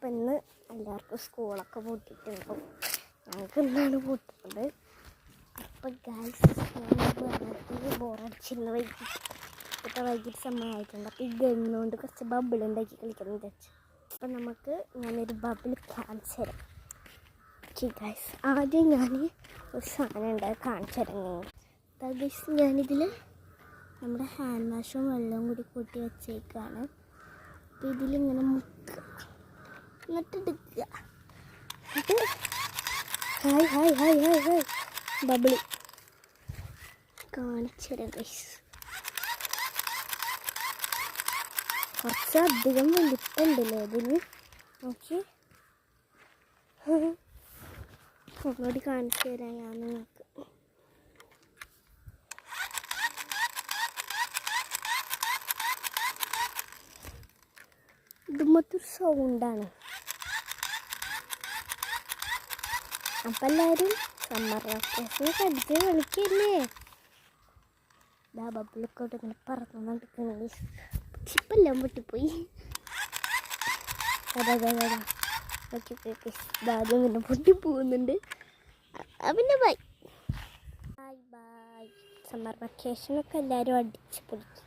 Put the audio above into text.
അപ്പം ഇന്ന് എല്ലാവർക്കും സ്കൂളൊക്കെ പൂട്ടിയിട്ടുണ്ടാവും. ഞങ്ങൾക്ക് ഇന്നാണ് പൂട്ടുന്നത്. അപ്പം ഗൈസ് ഞാൻ ബോറടിച്ചിരുന്ന് വൈകിട്ട് സമയമായിട്ടുണ്ട്. അപ്പം ഈ ഗണ്ണുകൊണ്ട് കുറച്ച് ബബിൾ ഉണ്ടാക്കി കളിക്കണം വിചാരിച്ചു. അപ്പം നമുക്ക് ഞാനൊരു ബബിൾ കാണിച്ചു തരാം. ഓക്കെ ഗൈസ്, ആദ്യം ഞാൻ ഒരു സാധനം ഉണ്ടായി കാണിച്ചു തരാം. ഗൈസ് ഞാനിതിൽ നമ്മുടെ ഹാൻഡ് വാഷും വെള്ളവും കൂടി കൂട്ടി വെച്ചേക്കാണ്. അപ്പോൾ ഇതിലിങ്ങനെ മുക്കുക, എന്നിട്ട് എടുക്കുക. എന്നിട്ട് hi hi hi hi hi ബബിളി കാണിച്ചു തരാം ഗൈസ്. കുറച്ചധികം വലിപ്പമുണ്ടല്ലോ ഇതിന്. നോക്കി ഒന്നുകൂടി കാണിച്ചു തരാം ഞാൻ നിങ്ങൾക്ക്. ഇതുമൊത്തൊരു സൗണ്ടാണ്. അപ്പം എല്ലാവരും സമ്മർ വെക്കേഷന് കടിച്ച് കളിക്കല്ലേ. ഇതാ ബബിളൊക്കെ ഇങ്ങനെ പറന്നു നടക്കണെങ്കിൽ ചിപ്പെല്ലാം പൊട്ടിപ്പോയി. ആദ്യം പിന്നെ പൊട്ടിപ്പോകുന്നുണ്ട്. പിന്നെ ബൈ ബൈ ബൈ. സമ്മർ വെക്കേഷനൊക്കെ എല്ലാവരും അടിച്ച് പൊളിക്കും.